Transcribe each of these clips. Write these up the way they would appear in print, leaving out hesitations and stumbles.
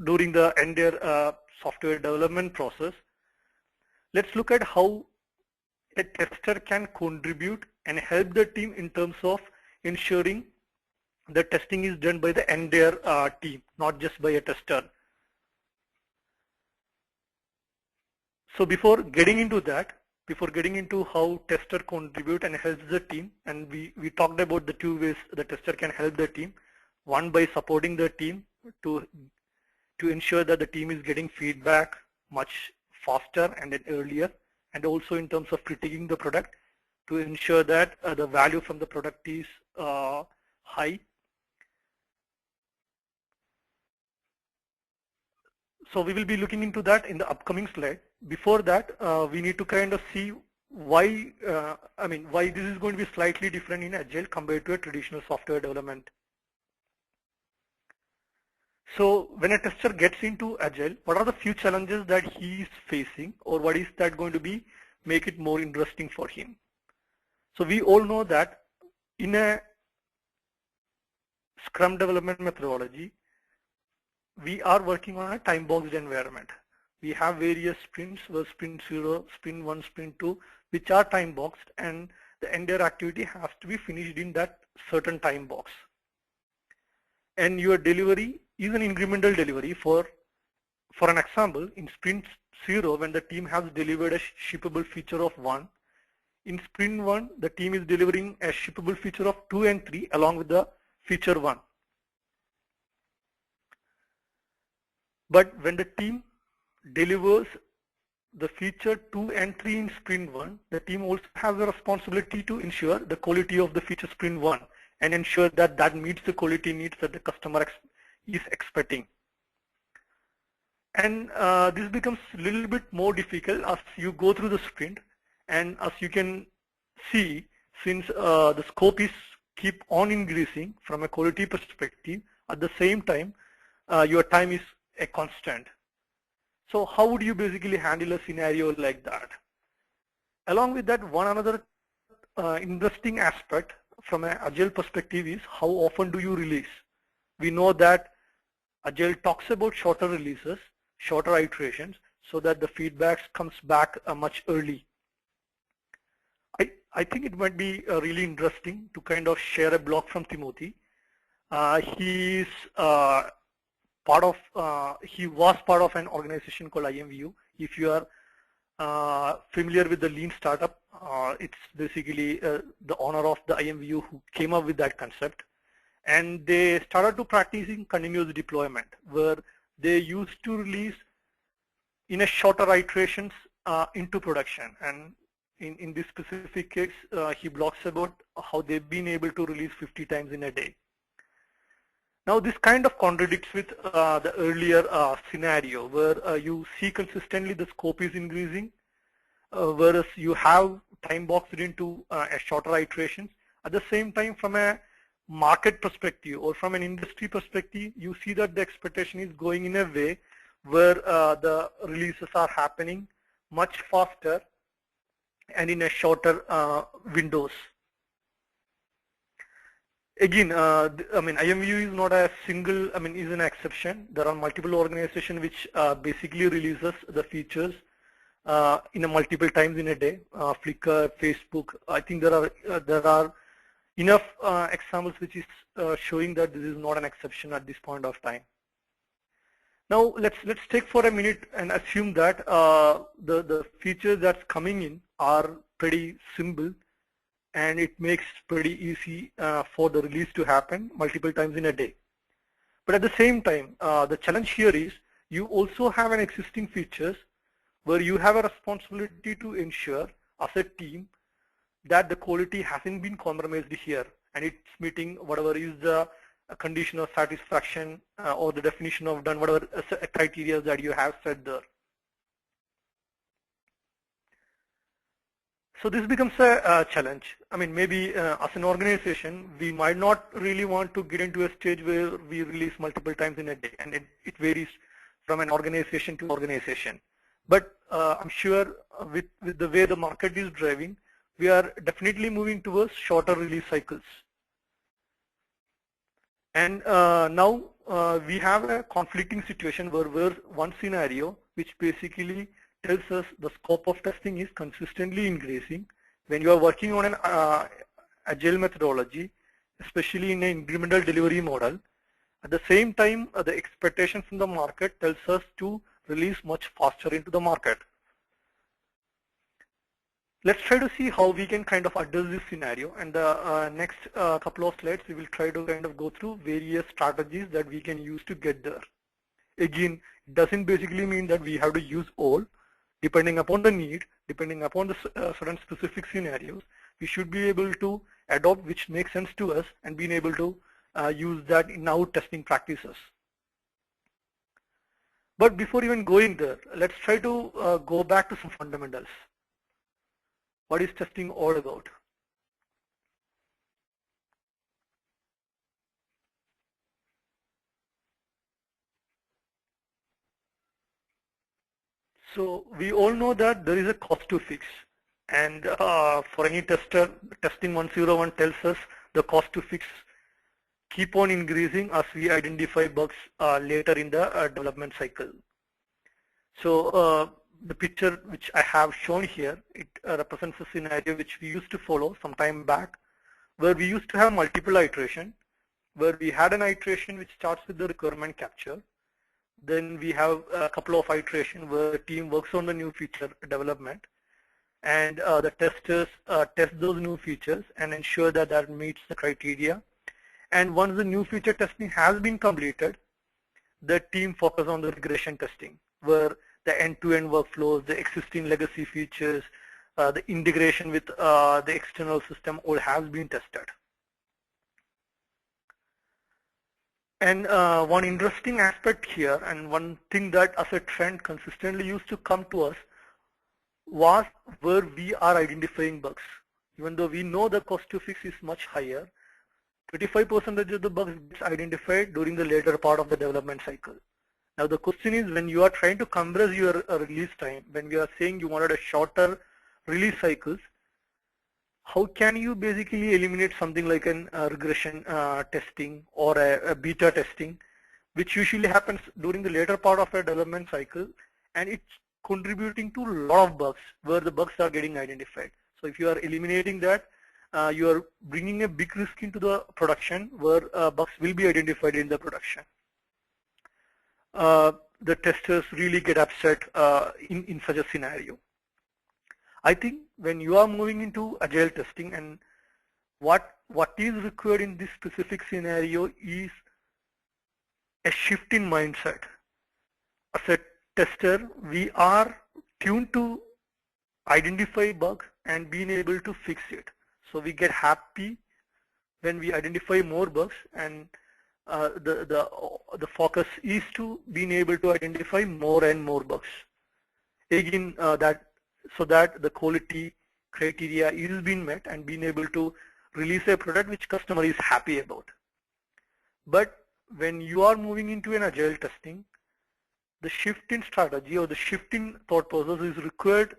during the entire software development process, let's look at how a tester can contribute and help the team in terms of ensuring the testing is done by the entire team, not just by a tester. So before getting into that, before getting into how tester contribute and helps the team, and we talked about the two ways the tester can help the team. One, by supporting the team to ensure that the team is getting feedback much faster and then earlier, and also in terms of critiquing the product to ensure that the value from the product is high. So we will be looking into that in the upcoming slide. Before that, we need to kind of see why, why this is going to be slightly different in Agile compared to a traditional software development. So when a tester gets into Agile, what are the few challenges that he is facing, or what is that going to be make it more interesting for him? So we all know that in a Scrum development methodology, we are working on a time-boxed environment. We have various sprints, where sprint 0, sprint 1, sprint 2, which are time-boxed, and the entire activity has to be finished in that certain time box. And your delivery is an incremental delivery. For an example, in sprint 0, when the team has delivered a shippable feature of 1, in sprint 1, the team is delivering a shippable feature of 2 and 3 along with the feature 1. But when the team delivers the feature 2 and 3 in sprint 1, the team also has a responsibility to ensure the quality of the feature sprint 1 and ensure that that meets the quality needs that the customer is expecting. And this becomes a little bit more difficult as you go through the sprint, and as you can see, since the scope is keep on increasing from a quality perspective, at the same time your time is a constant. So how would you basically handle a scenario like that? Along with that, one another interesting aspect from an Agile perspective is how often do you release? We know that Agile talks about shorter releases, shorter iterations, so that the feedback comes back much early. I think it might be really interesting to kind of share a blog from Timothy. He was part of an organization called IMVU. If you are familiar with the lean startup, it's basically the owner of the IMVU who came up with that concept. And they started to practicing continuous deployment, where they used to release in a shorter iterations into production. And in this specific case, he blogs about how they've been able to release 50 times in a day. Now this kind of contradicts with the earlier scenario, where you see consistently the scope is increasing, whereas you have time boxed into a shorter iterations. At the same time, from a market perspective or from an industry perspective, you see that the expectation is going in a way where the releases are happening much faster and in a shorter windows. Again, IMVU is not a single, is an exception. There are multiple organizations which basically releases the features in a multiple times in a day. Flickr, Facebook. I think there are enough examples which is showing that this is not an exception at this point of time. Now let's take for a minute and assume that the features that's coming in are pretty simple, and it makes pretty easy for the release to happen multiple times in a day. But at the same time, the challenge here is you also have an existing features where you have a responsibility to ensure as a team that the quality hasn't been compromised here, and it's meeting whatever is the condition of satisfaction or the definition of done, whatever criteria that you have set there. So this becomes a challenge. Maybe as an organization, we might not really want to get into a stage where we release multiple times in a day, and it varies from an organization to organization. But I'm sure with the way the market is driving, we are definitely moving towards shorter release cycles. And now we have a conflicting situation where one scenario which basically tells us the scope of testing is consistently increasing. When you are working on an agile methodology, especially in an incremental delivery model, at the same time, the expectation from the market tells us to release much faster into the market. Let's try to see how we can kind of address this scenario, and the next couple of slides we will try to kind of go through various strategies that we can use to get there. Again, it doesn't basically mean that we have to use all. Depending upon the need, depending upon the certain specific scenarios, we should be able to adopt which makes sense to us and being able to use that in our testing practices. But before even going there, let's try to go back to some fundamentals. What is testing all about? So we all know that there is a cost to fix, and for any tester, testing 101 tells us the cost to fix keep on increasing as we identify bugs later in the development cycle. So the picture which I have shown here, it represents a scenario which we used to follow some time back, where we used to have multiple iteration, where we had an iteration which starts with the requirement capture. Then we have a couple of iterations where the team works on the new feature development, and the testers test those new features and ensure that that meets the criteria. And once the new feature testing has been completed, the team focuses on the regression testing, where the end-to-end workflows, the existing legacy features, the integration with the external system all has been tested. And one interesting aspect here, and one thing that as a trend consistently used to come to us, was where we are identifying bugs. Even though we know the cost to fix is much higher, 25% of the bugs gets identified during the later part of the development cycle. Now the question is, when you are trying to compress your release time, when we are saying you wanted a shorter release cycles, how can you basically eliminate something like an regression testing or a beta testing, which usually happens during the later part of a development cycle, and it's contributing to a lot of bugs where the bugs are getting identified. So if you are eliminating that, you are bringing a big risk into the production where bugs will be identified in the production. The testers really get upset in such a scenario. I think when you are moving into agile testing, and what is required in this specific scenario is a shift in mindset. As a tester, we are tuned to identify bugs and being able to fix it. So we get happy when we identify more bugs, and the focus is to being able to identify more and more bugs. Again, so that the quality criteria is being met and being able to release a product which customer is happy about. But when you are moving into an agile testing, the shift in strategy or the shift in thought process is required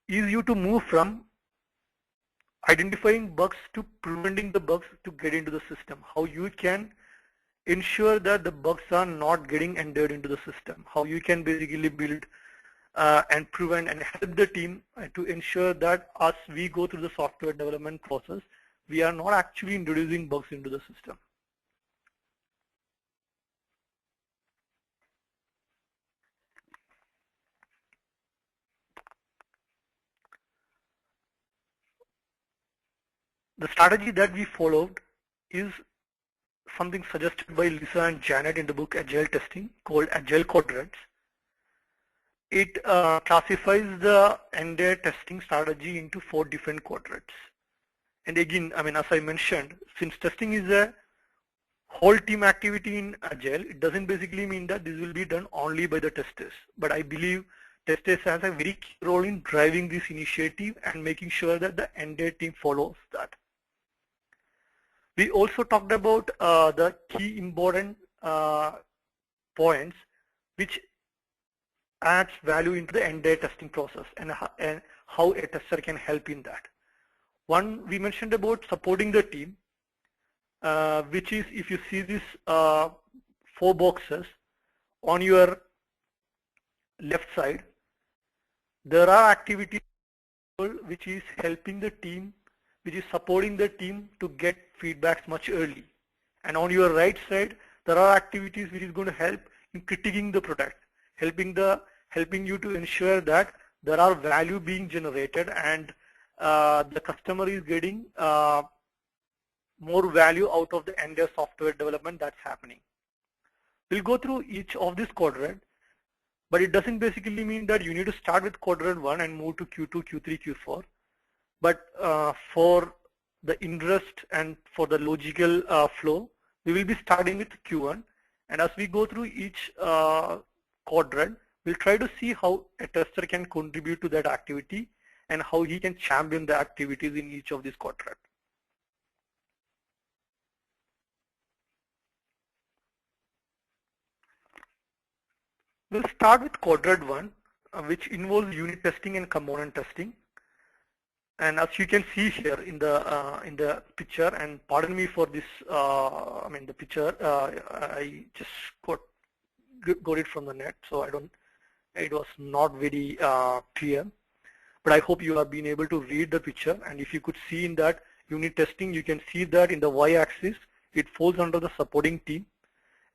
is you to move from identifying bugs to preventing the bugs to get into the system. How you can ensure that the bugs are not getting entered into the system. How you can basically build and prevent and help the team to ensure that as we go through the software development process, we are not actually introducing bugs into the system. The strategy that we followed is something suggested by Lisa and Janet in the book Agile Testing, called Agile Quadrants. It classifies the end-to-end testing strategy into 4 different quadrants. And again, I mean, as I mentioned, since testing is a whole team activity in Agile, it doesn't basically mean that this will be done only by the testers. But I believe testers has a very key role in driving this initiative and making sure that the end-to-end team follows that. We also talked about the key important points which adds value into the end-to-end testing process, and how a tester can help in that. One, we mentioned about supporting the team. which is, if you see this 4 boxes on your left side, there are activities which is helping the team, which is supporting the team to get feedbacks much early. And on your right side, there are activities which is going to help in critiquing the product, helping you to ensure that there are value being generated and the customer is getting more value out of the end software development that's happening. We'll go through each of this quadrant, but it doesn't basically mean that you need to start with quadrant 1 and move to Q2, Q3, Q4. But for the interest and for the logical flow, we will be starting with Q1. And as we go through each quadrant, we'll try to see how a tester can contribute to that activity and how he can champion the activities in each of these quadrants. We'll start with quadrant 1, which involves unit testing and component testing. And as you can see here in the picture, and pardon me for this, I mean the picture, I just got it from the net, so it was not very clear. But I hope you have been able to read the picture, and if you could see in that unit testing, you can see that in the y-axis, it falls under the supporting team,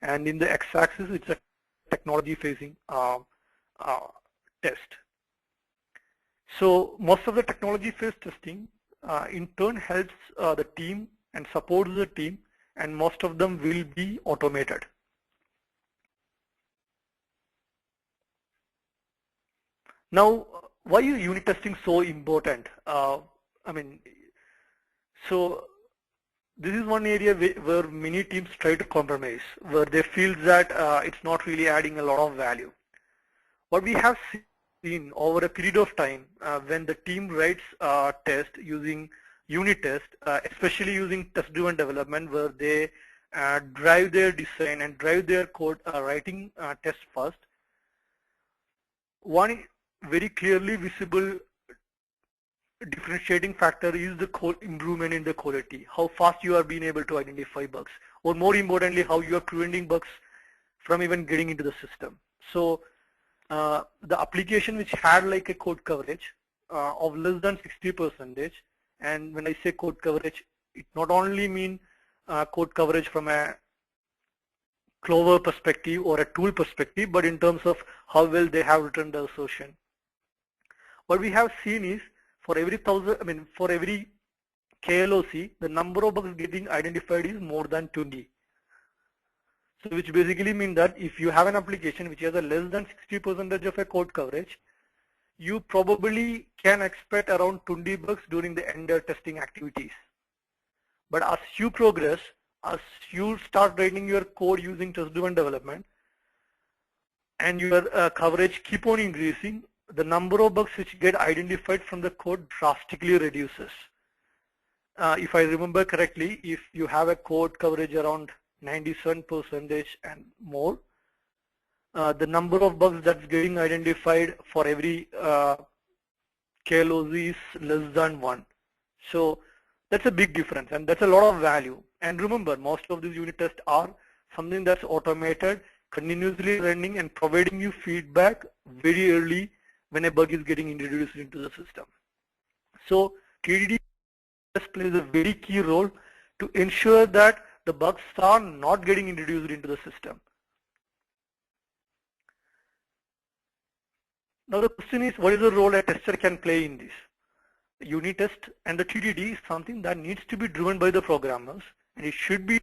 and in the x-axis, it's a technology-facing test. So most of the technology-based testing in turn helps the team and supports the team, and most of them will be automated. Now, why is unit testing so important? I mean, so this is one area where many teams try to compromise, where they feel that it's not really adding a lot of value. What we have seen over a period of time, when the team writes test using unit test, especially using test-driven development, where they drive their design and drive their code writing test first, one very clearly visible differentiating factor is the improvement in the quality, how fast you are being able to identify bugs, or more importantly, how you are preventing bugs from even getting into the system. So the application which had like a code coverage of less than 60%, and when I say code coverage, it not only mean code coverage from a Clover perspective or a tool perspective, but in terms of how well they have written the assertion. What we have seen is for every KLOC, the number of bugs getting identified is more than 20. So which basically means that if you have an application which has a less than 60% of a code coverage, you probably can expect around 20 bugs during the end testing activities. But as you progress, as you start writing your code using test-driven development, and your coverage keep on increasing, the number of bugs which get identified from the code drastically reduces. If I remember correctly, if you have a code coverage around 97% and more, the number of bugs that's getting identified for every KLOC is less than 1. So that's a big difference, and that's a lot of value. And remember, most of these unit tests are something that's automated, continuously running, and providing you feedback very early when a bug is getting introduced into the system. So TDD plays a very key role to ensure that the bugs are not getting introduced into the system. Now the question is, what is the role a tester can play in this? Unit test and the TDD is something that needs to be driven by the programmers, and it should be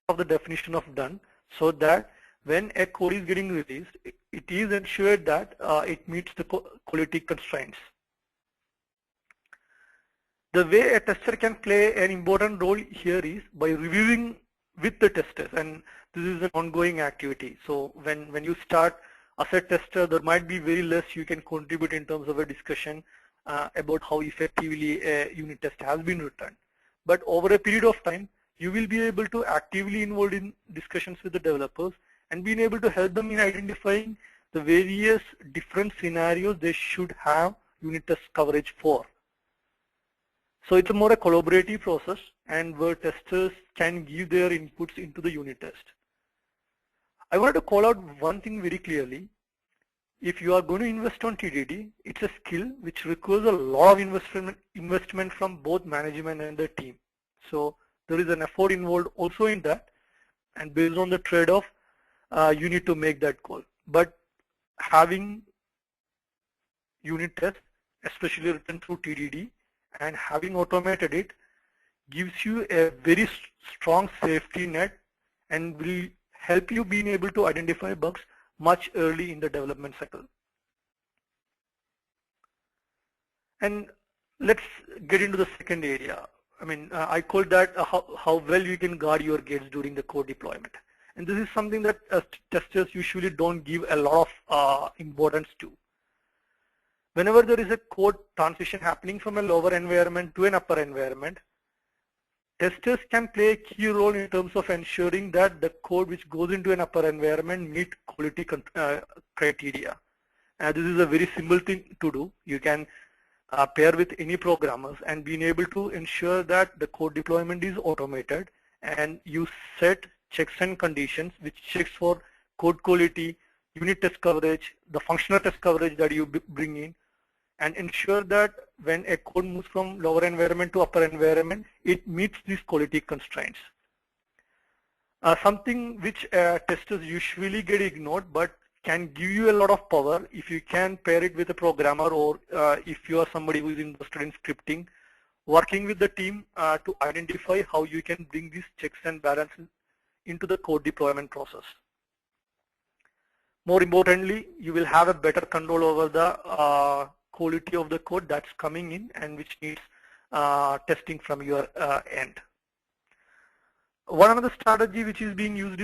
of the definition of done, so that when a code is getting released, it is ensured that it meets the quality constraints. The way a tester can play an important role here is by reviewing with the testers, and this is an ongoing activity. So when you start as a tester, there might be very less you can contribute in terms of a discussion about how effectively a unit test has been written. But over a period of time, you will be able to actively involve in discussions with the developers and being able to help them in identifying the various different scenarios they should have unit test coverage for. So it's a more a collaborative process, and where testers can give their inputs into the unit test. I wanted to call out one thing very clearly. If you are going to invest on TDD, it's a skill which requires a lot of investment from both management and the team. So there is an effort involved also in that, and based on the trade-off, you need to make that call. But having unit tests, especially written through TDD, and having automated it gives you a very strong safety net and will help you being able to identify bugs much early in the development cycle. And let's get into the second area. I mean, I call that how well you can guard your gates during the code deployment. And this is something that testers usually don't give a lot of importance to. Whenever there is a code transition happening from a lower environment to an upper environment, testers can play a key role in terms of ensuring that the code which goes into an upper environment meet quality criteria. This is a very simple thing to do. You can pair with any programmers and being able to ensure that the code deployment is automated, and you set checks and conditions which checks for code quality, unit test coverage, the functional test coverage that you bring in, and ensure that when a code moves from lower environment to upper environment, it meets these quality constraints. Something which testers usually get ignored but can give you a lot of power if you can pair it with a programmer, or if you are somebody who is interested in scripting, working with the team to identify how you can bring these checks and balances into the code deployment process. More importantly, you will have a better control over the quality of the code that's coming in and which needs testing from your end. One other strategy which is being used